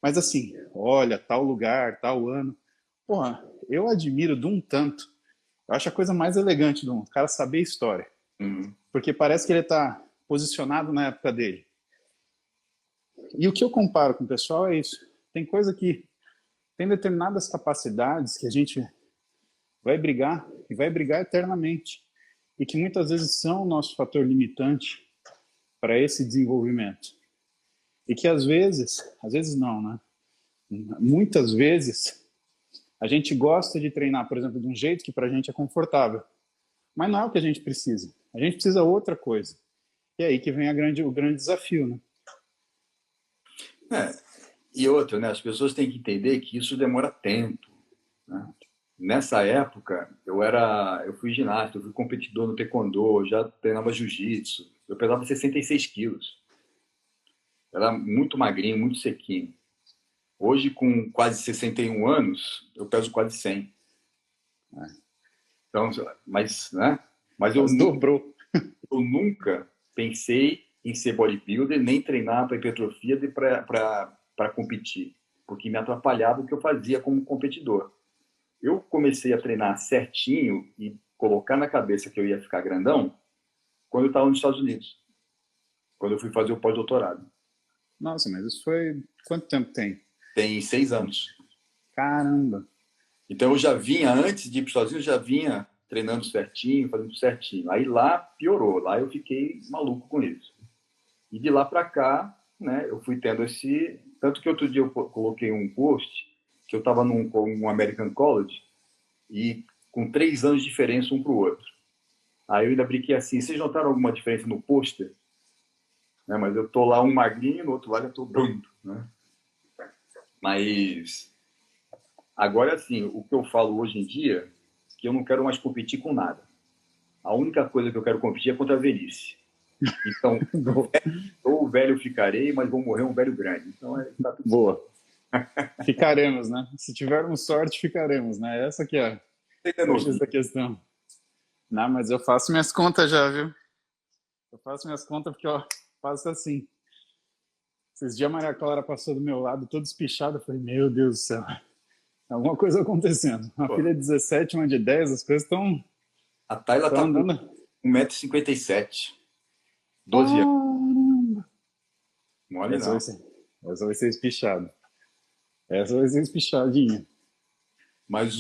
Mas assim, olha, tal lugar, tal ano. Porra, eu admiro de um tanto. Eu acho a coisa mais elegante do mundo, o cara saber história. Uhum. Porque parece que ele está posicionado na época dele. E o que eu comparo com o pessoal é isso. Tem coisa que tem determinadas capacidades que a gente vai brigar e vai brigar eternamente. E que muitas vezes são o nosso fator limitante para esse desenvolvimento. E que às vezes não, né? Muitas vezes a gente gosta de treinar, por exemplo, de um jeito que para a gente é confortável. Mas não é o que a gente precisa. A gente precisa outra coisa. E é aí que vem o grande desafio, né? E outra, né? As pessoas têm que entender que isso demora tempo, né? Nessa época, eu fui ginasta, eu fui competidor no taekwondo, já treinava jiu-jitsu. Eu pesava 66 quilos. Era muito magrinho, muito sequinho. Hoje, com quase 61 anos, eu peso quase 100. Né? Então, né? Mas Mas dobrou. eu nunca pensei em ser bodybuilder, nem treinar para hipertrofia para competir, porque me atrapalhava o que eu fazia como competidor. Eu comecei a treinar certinho e colocar na cabeça que eu ia ficar grandão quando eu estava nos Estados Unidos, quando eu fui fazer o pós-doutorado. Nossa, mas isso foi... Quanto tempo tem? Tem 6 anos. Caramba! Então eu já vinha, antes de ir para os Estados Unidos, eu já vinha treinando certinho, fazendo certinho. Aí lá piorou, lá eu fiquei maluco com isso. E de lá para cá, né, eu fui tendo esse... Tanto que outro dia eu coloquei um post que eu estava num American College e com 3 anos de diferença um para o outro. Aí eu ainda brinquei assim, vocês notaram alguma diferença no pôster? Né, mas eu tô lá um magrinho, no outro lado eu tô bruto, né? Mas agora sim, o que eu falo hoje em dia é que eu não quero mais competir com nada. A única coisa que eu quero competir é contra a velhice. Então, ou velho ficarei, mas vou morrer um velho grande. Então, tá tudo Boa. Ficaremos, né? Se tivermos sorte, ficaremos, né? Essa que é o X da questão. Não, mas eu faço minhas contas já, viu? Eu faço minhas contas porque, ó, faço assim. Esses dias a Maria Clara passou do meu lado, toda espichada. Eu falei, meu Deus do céu. Alguma coisa acontecendo. Uma filha de 17, uma de 10, as coisas estão... A Tayla tá andando... com 1,57 m. 12 anos. Mole não. Essa vai ser espichada. Essa vai ser espichadinha. Mas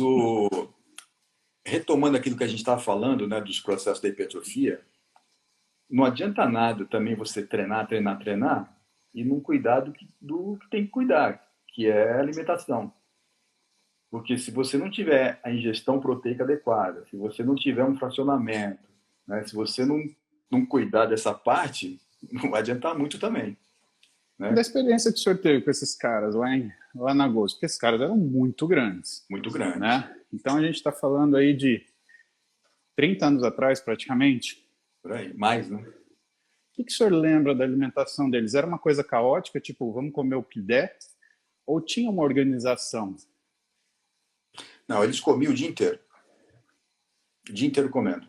retomando aquilo que a gente estava falando, né, dos processos da hipertrofia, não adianta nada também você treinar e não cuidar do que tem que cuidar, que é a alimentação. Porque se você não tiver a ingestão proteica adequada, se você não tiver um fracionamento, né, se você não cuidar dessa parte, não vai adiantar muito também. Né? Da experiência que o senhor teve com esses caras lá na Gozo, porque esses caras eram muito grandes. Muito grandes. Né? Então a gente está falando aí de 30 anos atrás, praticamente. Por aí, mais, né? O que o senhor lembra da alimentação deles? Era uma coisa caótica, tipo, vamos comer o que der? Ou tinha uma organização? Não, eles comiam o dia inteiro. O dia inteiro comendo.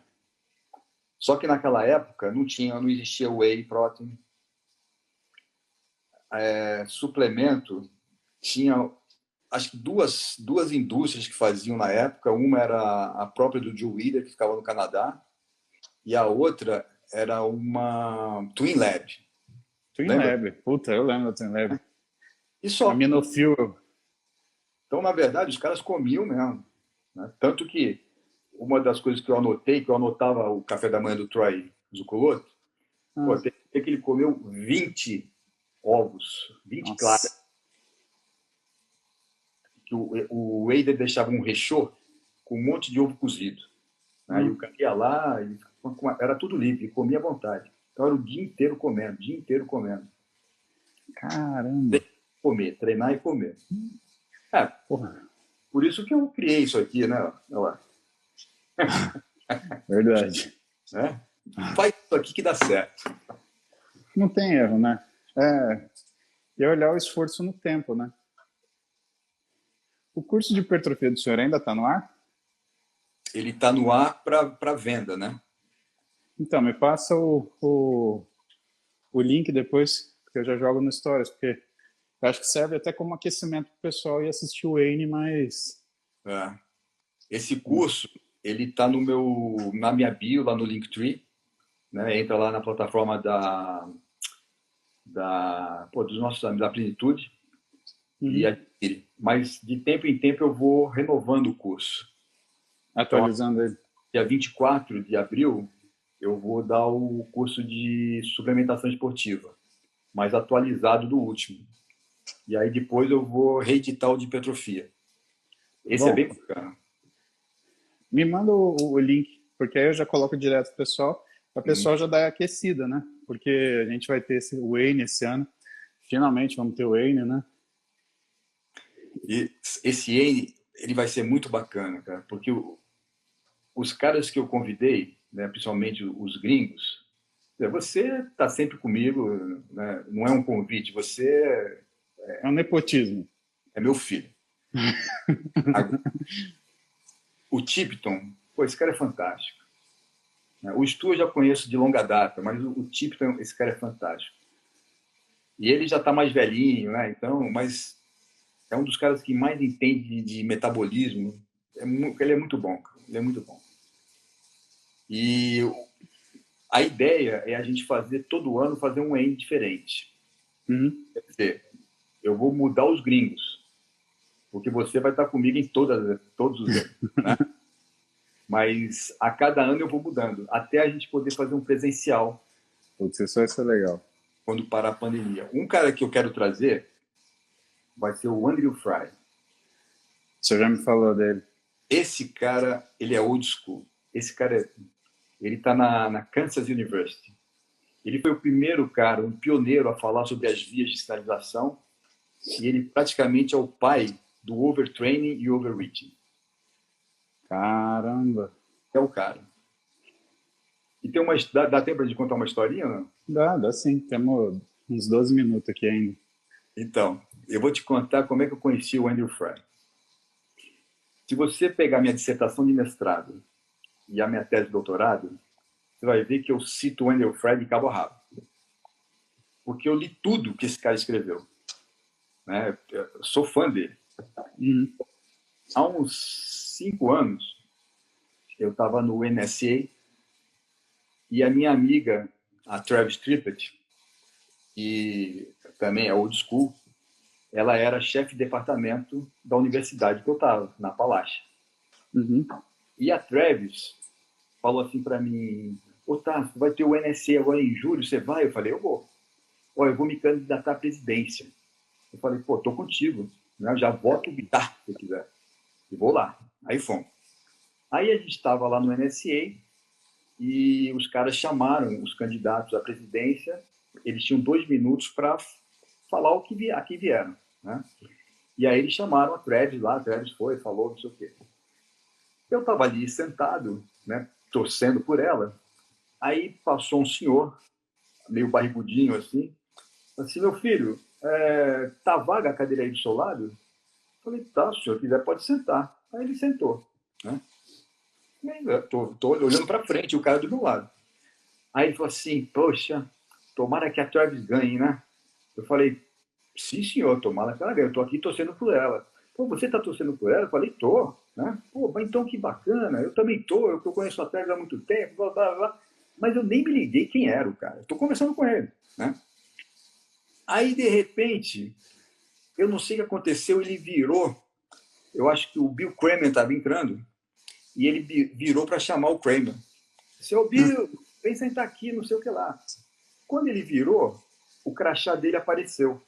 Só que naquela época não existia whey protein. Suplemento, tinha acho que duas indústrias que faziam na época. Uma era a própria do Joe Weider, que ficava no Canadá, e a outra era uma Twin Lab. Twin Lab, puta, eu lembro da Twin Lab. E só. Aminofuel. Então, na verdade, os caras comiam mesmo. Né? Tanto que uma das coisas que eu anotei, que eu anotava o café da manhã do Troy Zucoloto, tem que ele comeu 20 ovos, 20 claras. Que o Weider deixava um rechô com um monte de ovo cozido. Né? E o cara ia lá, era tudo livre, comia à vontade. Então era o dia inteiro comendo, Caramba! Comer, treinar e comer. Por isso que eu criei isso aqui, né? Olha lá. Verdade. Né? Faz isso aqui que dá certo. Não tem erro, né? E olhar o esforço no tempo, né? O curso de hipertrofia do senhor ainda está no ar? Ele está no ar para venda, né? Então, me passa o link depois, que eu já jogo no Stories, porque eu acho que serve até como aquecimento para o pessoal ir assistir o Wayne, mas... É. Esse curso, ele está na minha bio, lá no Linktree, né? Entra lá na plataforma dos nossos amigos da Plenitude e adquire. Mas de tempo em tempo eu vou renovando o curso. Atualizando ele. Dia 24 de abril, eu vou dar o curso de suplementação esportiva, mais atualizado do último. E aí depois eu vou reeditar o de hipertrofia. Esse é bem bacana. Me manda o link, porque aí eu já coloco direto pro pessoal, para o pessoal já dar aquecida, né? Porque a gente vai ter o Wayne esse ano. Finalmente vamos ter o Wayne, né? E esse Wayne, ele vai ser muito bacana, cara, porque os caras que eu convidei, né, principalmente os gringos, você está sempre comigo, né? Não é um convite, você é um nepotismo. É meu filho. O Tipton, pô, esse cara é fantástico. O Stu eu já conheço de longa data, mas o Tipton, esse cara é fantástico. E ele já está mais velhinho, né? Então, mas é um dos caras que mais entende de metabolismo. Ele é muito bom, ele é muito bom. E a ideia é a gente todo ano fazer um Wayne diferente. Quer dizer, eu vou mudar os gringos, porque você vai estar comigo em todos os anos, né? Mas a cada ano eu vou mudando, até a gente poder fazer um presencial. Putz, isso vai ser legal. Quando parar a pandemia. Um cara que eu quero trazer vai ser o Andrew Fry. Você já me falou dele. Esse cara, ele é old school. Esse cara, ele está na Kansas University. Ele foi o primeiro cara, um pioneiro a falar sobre as vias de sinalização, e ele praticamente é o pai do overtraining e overreaching. Caramba! É o cara. E tem dá tempo de contar uma historinha, não? Dá sim. Temos uns 12 minutos aqui ainda. Então, eu vou te contar como é que eu conheci o Andrew Fry. Se você pegar minha dissertação de mestrado e a minha tese de doutorado, você vai ver que eu cito o Andrew Fry de cabo a rabo. Porque eu li tudo que esse cara escreveu. Né? Eu sou fã dele. Há uns 5 anos, eu estava no NSA e a minha amiga, a Travis Trippett, que também é old school, ela era chefe de departamento da universidade que eu estava, na Appalachia. E a Travis falou assim para mim: ô Tasso, vai ter o NSA agora em julho, você vai? Eu falei: eu vou. Ó, eu vou me candidatar à presidência. Eu falei: pô, tô contigo, né? Já voto o Bitar, se quiser. E vou lá. Aí fomos. Aí a gente estava lá no NSA e os caras chamaram os candidatos à presidência. Eles tinham 2 minutos para falar o que aqui vieram, né? E aí eles chamaram a Travis lá, a Travis foi, falou, não sei o quê. Eu estava ali sentado, né, torcendo por ela. Aí passou um senhor, meio barrigudinho assim meu filho, tá vaga a cadeira aí do seu lado? Eu falei: tá, se o senhor quiser pode sentar. Aí ele sentou, né? Tô olhando para frente, o cara do meu lado. Aí ele falou assim: poxa, tomara que a Travis ganhe, né? Eu falei: sim, senhor, tomara que ela ganhe. Eu tô aqui torcendo por ela. Pô, você tá torcendo por ela? Eu falei: tô, né? Pô, mas então que bacana, eu também tô, eu conheço a Travis há muito tempo, blá, blá, blá. Mas eu nem me liguei quem era o cara. Eu tô conversando com ele, né? Aí, de repente, eu não sei o que aconteceu, ele virou. Eu acho que o Bill Kramer estava entrando e ele virou para chamar o Kramer. Seu Bill, vem sentar aqui, não sei o que lá. Quando ele virou, o crachá dele apareceu.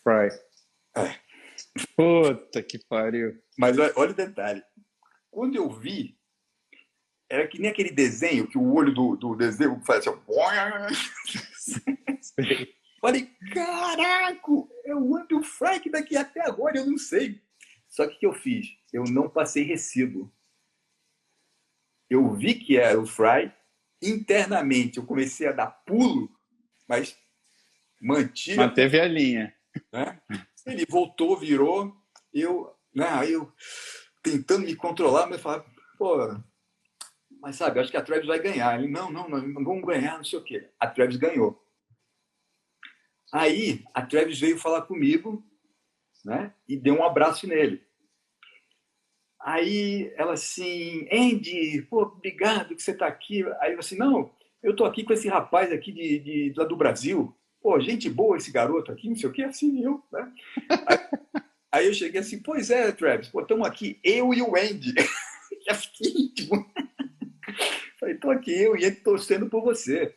Fry. Puta que pariu. Mas olha o detalhe. Quando eu vi, era que nem aquele desenho, que o olho do desenho faz assim. Falei: caraca, é o Andrew Fry que daqui até agora eu não sei. Só que o que eu fiz? Eu não passei recibo. eu vi que era o Fry, internamente eu comecei a dar pulo, mas Manteve a linha. Né? Ele voltou, virou, aí eu tentando me controlar, mas falava, pô, mas sabe, acho que a Travis vai ganhar. Ele, não, nós vamos ganhar, não sei o quê. A Travis ganhou. Aí a Travis veio falar comigo, né? E deu um abraço nele. Aí ela assim, Andy, pô, obrigado que você está aqui. Aí eu assim, não, eu tô aqui com esse rapaz aqui lá do Brasil. Pô, gente boa esse garoto aqui, não sei o quê, assim, né? Aí eu cheguei assim, pois é, Travis, pô, estamos aqui, eu e o Andy. Já fiquei íntimo. Falei, tô aqui, eu e ele torcendo por você.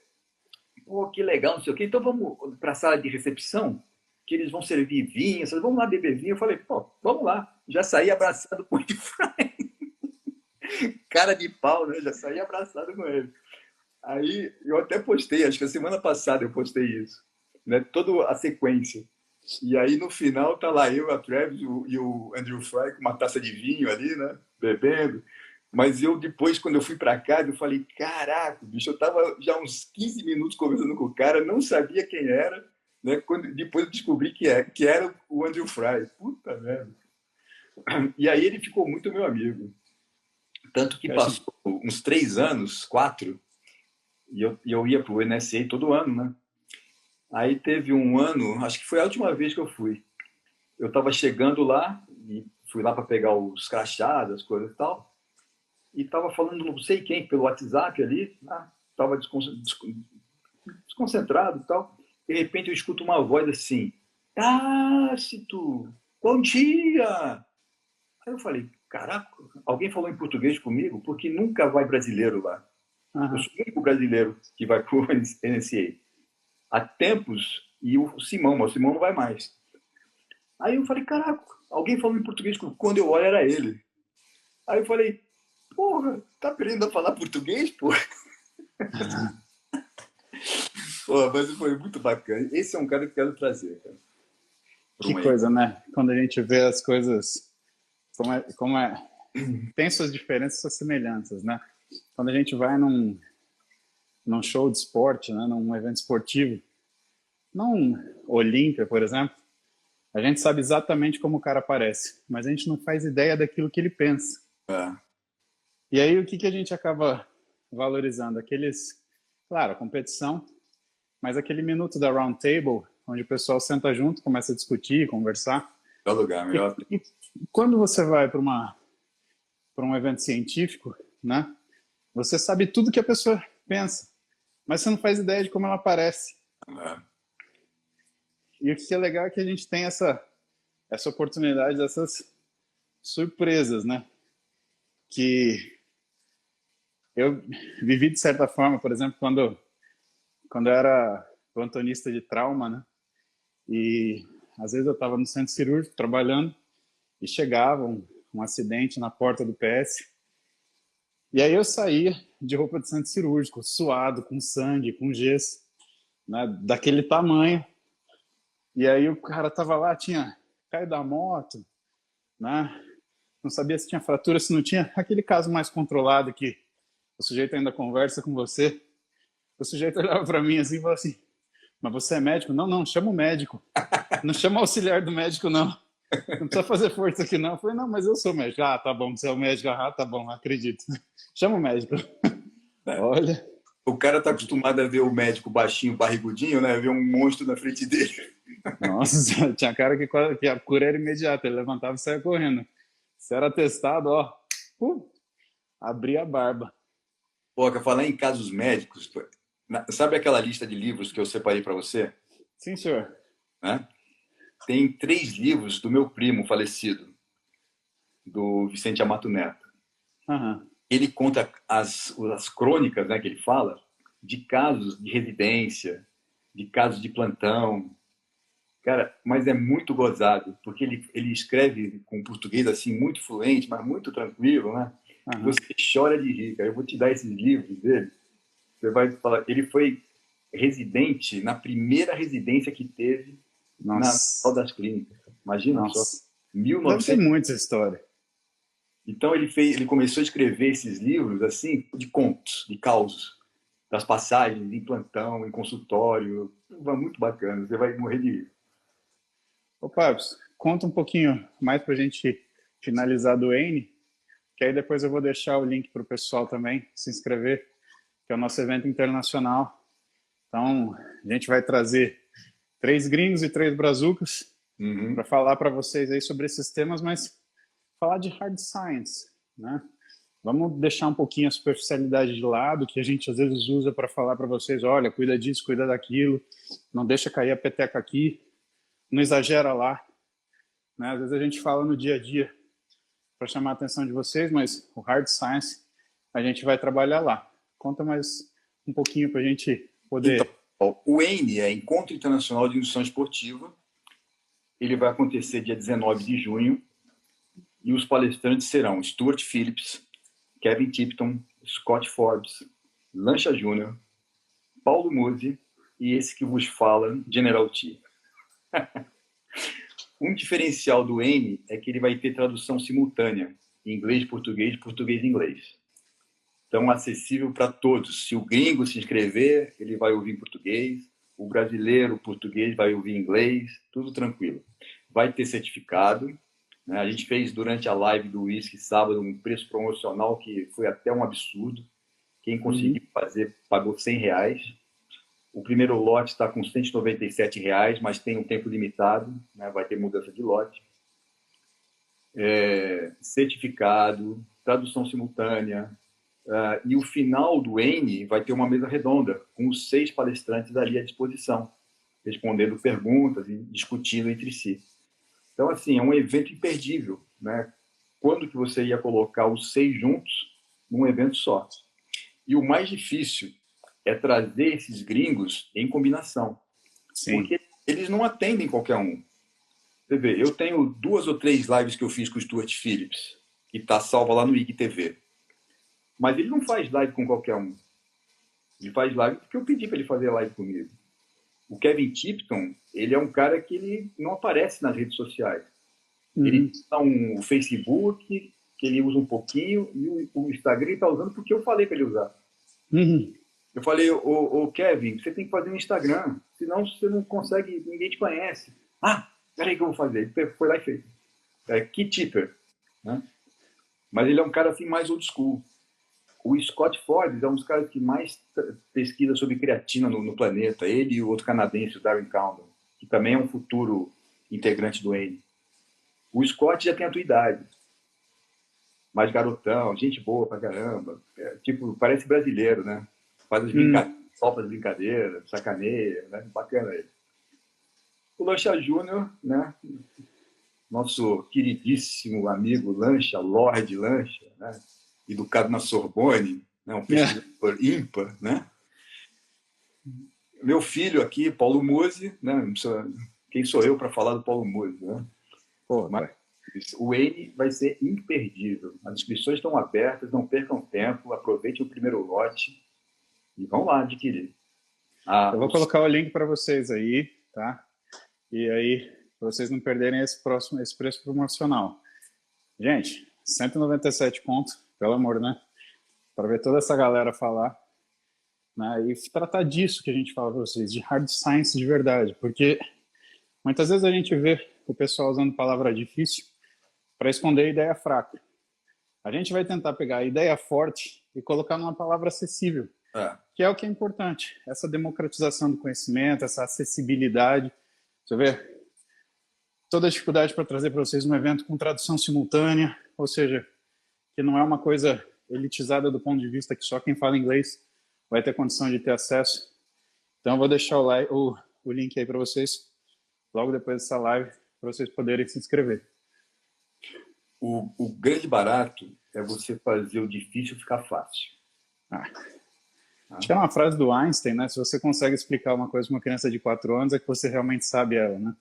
Pô, que legal, não sei o quê. Então vamos para a sala de recepção, que eles vão servir vinho. Vamos lá beber vinho. Eu falei, pô, vamos lá. Já saí abraçado com o Andy Fry. Cara de pau, né? Já saí abraçado com ele. Aí eu até postei, acho que a semana passada eu postei isso, né? Toda a sequência. E aí no final tá lá eu, a Travis e o Andrew Fry com uma taça de vinho ali, né? Bebendo. Mas eu depois, quando eu fui para casa, eu falei, caraca, bicho, eu tava já uns 15 minutos conversando com o cara, não sabia quem era, né? Depois eu descobri que era o Andrew Fry. Puta merda. E aí ele ficou muito meu amigo. Tanto que passou uns 3 anos, 4, e eu ia pro NSA todo ano, né? Aí teve um ano, acho que foi a última vez que eu fui. Eu estava chegando lá, e fui lá para pegar os crachás, as coisas e tal, e estava falando não sei quem, pelo WhatsApp ali, estava desconcentrado e tal. De repente eu escuto uma voz assim, Tácito, bom dia! Aí eu falei, caraca, alguém falou em português comigo? Porque nunca vai brasileiro lá. Eu sou o único brasileiro que vai para o NCA. Há tempos, e o Simão, mas o Simão não vai mais. Aí eu falei, caraca, alguém falou em português comigo. Quando eu olho, era ele. Aí eu falei, porra, tá aprendendo a falar português, porra? Pô, mas foi muito bacana. Esse é um cara que eu quero trazer, cara. Que coisa, né? Quando a gente vê as coisas como é, tem suas diferenças, suas semelhanças, né? Quando a gente vai num show de esporte, né, num evento esportivo, não Olímpia, por exemplo, a gente sabe exatamente como o cara aparece, mas a gente não faz ideia daquilo que ele pensa. É. E aí o que a gente acaba valorizando? Claro, a competição, mas aquele minuto da round table, onde o pessoal senta junto, começa a discutir, conversar. Melhor lugar, melhor. E quando você vai para um evento científico, né, você sabe tudo que a pessoa pensa, mas você não faz ideia de como ela aparece. É. E o que é legal é que a gente tem essa oportunidade dessas surpresas, né? Que eu vivi de certa forma, por exemplo, quando eu era plantonista de trauma, né? E às vezes eu estava no centro cirúrgico trabalhando e chegava um acidente na porta do PS. E aí eu saía de roupa de centro cirúrgico, suado, com sangue, com gesso, né? Daquele tamanho. E aí o cara tava lá, tinha caído da moto, né? Não sabia se tinha fratura, se não tinha. Aquele caso mais controlado que o sujeito ainda conversa com você. O sujeito olhava para mim assim e falava assim, mas você é médico? Não, não, chama o médico. Não chama o auxiliar do médico, não. Não precisa fazer força aqui, não. Eu falei, não, mas eu sou médico. Ah, tá bom, você é o médico. Ah, tá bom, acredito. Chama o médico. Olha. O cara tá acostumado a ver o médico baixinho, barrigudinho, né? Ver um monstro na frente dele. Nossa, tinha cara que a cura era imediata. Ele levantava e saia correndo. Se era testado, ó, abria a barba. Pô, quer falar em casos médicos? Sabe aquela lista de livros que eu separei para você? Sim, senhor. Né? Tem 3 livros do meu primo falecido, do Vicente Amato Neto. Uhum. Ele conta as crônicas, né, que ele fala, de casos de residência, de casos de plantão. Cara, mas é muito gozado, porque ele escreve com português assim muito fluente, mas muito tranquilo, né? Uhum. Você chora de rir, cara. Eu vou te dar esses livros dele. Você vai falar, ele foi residente na primeira residência que teve na Hospital das Clínicas. Imagina só. Deve ter 1900. muita história. Então ele começou a escrever esses livros assim de contos, de causos, das passagens em plantão, em consultório. Muito bacana, você vai morrer de rir. Ô, Pabs, conta um pouquinho mais para a gente finalizar do N, que aí depois eu vou deixar o link para o pessoal também se inscrever, que é o nosso evento internacional. Então, a gente vai trazer 3 gringos e 3 brazucas para falar para vocês aí sobre esses temas, mas falar de hard science, né? Vamos deixar um pouquinho a superficialidade de lado, que a gente às vezes usa para falar para vocês, olha, cuida disso, cuida daquilo, não deixa cair a peteca aqui, não exagera lá, né? Às vezes a gente fala no dia a dia para chamar a atenção de vocês, mas o hard science a gente vai trabalhar lá. Conta mais um pouquinho para a gente poder... Então, o ENE é Encontro Internacional de Nutrição Esportiva. Ele vai acontecer dia 19 de junho e os palestrantes serão Stuart Phillips, Kevin Tipton, Scott Forbes, Lancha Júnior, Paulo Musi e esse que vos fala, General T. Um diferencial do N é que ele vai ter tradução simultânea, inglês-português, português-inglês. Então, acessível para todos. Se o gringo se inscrever, ele vai ouvir em português, o brasileiro, o português, vai ouvir em inglês, tudo tranquilo. Vai ter certificado. Né? A gente fez durante a live do Whisky sábado um preço promocional que foi até um absurdo. Quem conseguiu fazer pagou R$100. O primeiro lote está com R$197, mas tem um tempo limitado, né? Vai ter mudança de lote. Certificado, tradução simultânea. E o final do N vai ter uma mesa redonda, com os 6 palestrantes ali à disposição, respondendo perguntas e discutindo entre si. Então, assim, é um evento imperdível, né? Quando que você ia colocar os 6 juntos num evento só? E o mais difícil é trazer esses gringos em combinação. Sim. Porque eles não atendem qualquer um. Você vê, eu tenho 2 ou 3 lives que eu fiz com o Stuart Phillips, que está salva lá no IGTV. Mas ele não faz live com qualquer um. Ele faz live porque eu pedi para ele fazer live comigo. O Kevin Tipton, ele é um cara que ele não aparece nas redes sociais. Ele tem um Facebook, que ele usa um pouquinho, e o Instagram ele está usando porque eu falei para ele usar. Eu falei, ô Kevin, você tem que fazer um Instagram, senão você não consegue, ninguém te conhece. Ah, peraí que eu vou fazer. Ele foi lá e fez. Key Tipper. Né? Mas ele é um cara assim mais old school. O Scott Forbes é um dos caras que mais pesquisa sobre creatina no planeta. Ele e o outro canadense, o Darren Council, que também é um futuro integrante do N. O Scott já tem a tua idade. Mais garotão, gente boa pra caramba. Tipo, parece brasileiro, né? Faz as brincadeiras, solta as brincadeiras, sacaneia, né? Bacana ele. O Lancha Júnior, né? Nosso queridíssimo amigo Lancha, Lorde Lancha, né? Educado na Sorbonne, né? Um pesquisador ímpar, né? Meu filho aqui, Paulo Musi, né? Quem sou eu para falar do Paulo Musi, né? Pô, mas o N vai ser imperdível. As inscrições estão abertas, não percam tempo, aproveitem o primeiro lote e vão lá adquirir. Eu vou colocar o link para vocês aí, tá? E aí, para vocês não perderem esse preço promocional. Gente, 197 conto, pelo amor, né? Para ver toda essa galera falar, né? E tratar disso que a gente fala para vocês, de hard science de verdade, porque muitas vezes a gente vê o pessoal usando palavra difícil para esconder a ideia fraca. A gente vai tentar pegar a ideia forte e colocar numa palavra acessível, que é o que é importante. Essa democratização do conhecimento, essa acessibilidade. Você vê toda a dificuldade para trazer para vocês um evento com tradução simultânea, ou seja, que não é uma coisa elitizada do ponto de vista que só quem fala inglês vai ter condição de ter acesso. Então, eu vou deixar o link aí para vocês, logo depois dessa live, para vocês poderem se inscrever. O grande barato é você fazer o difícil ficar fácil. Acho que é uma frase do Einstein, né? Se você consegue explicar uma coisa para uma criança de 4 anos, é que você realmente sabe ela, né?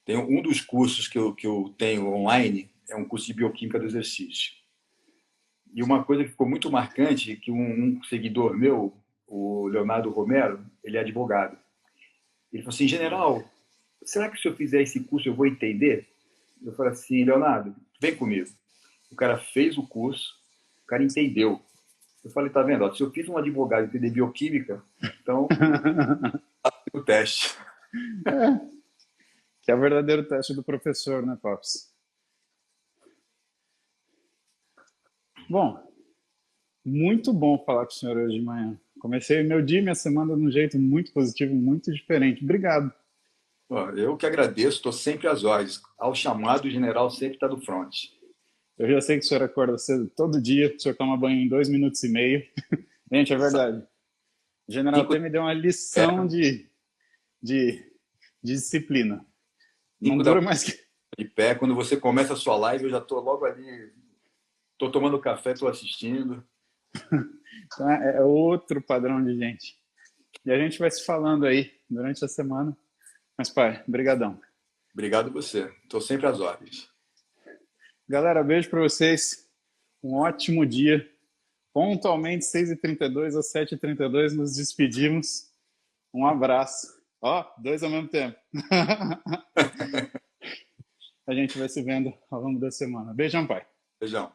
Tem um dos cursos que eu tenho online, é um curso de bioquímica do exercício. E uma coisa que ficou muito marcante, que um seguidor meu, o Leonardo Romero, ele é advogado. Ele falou assim, general, será que se eu fizer esse curso eu vou entender? Eu falei assim, Leonardo, vem comigo. o cara fez o curso, o cara entendeu. Eu falei, tá vendo? Ó, se eu fiz um advogado entender bioquímica, então o teste. Que é o verdadeiro teste do professor, né, Pops? Bom, muito bom falar com o senhor hoje de manhã. Comecei meu dia e minha semana de um jeito muito positivo, muito diferente. Obrigado. Eu que agradeço, estou sempre às ordens. Ao chamado, o general sempre está do front. Eu já sei que o senhor acorda cedo todo dia, o senhor toma banho em 2 minutos e meio. Gente, é verdade. O general até me deu uma lição de disciplina. Não dura mais que... De pé, quando você começa a sua live, eu já estou logo ali, estou tomando café, estou assistindo. Então é outro padrão de gente. E a gente vai se falando aí durante a semana. Mas, pai, brigadão. Obrigado você. Estou sempre às ordens. Galera, beijo para vocês. Um ótimo dia. Pontualmente, 6h32 às 7h32, nos despedimos. Um abraço. Ó, 2 ao mesmo tempo. A gente vai se vendo ao longo da semana. Beijão, pai. Beijão.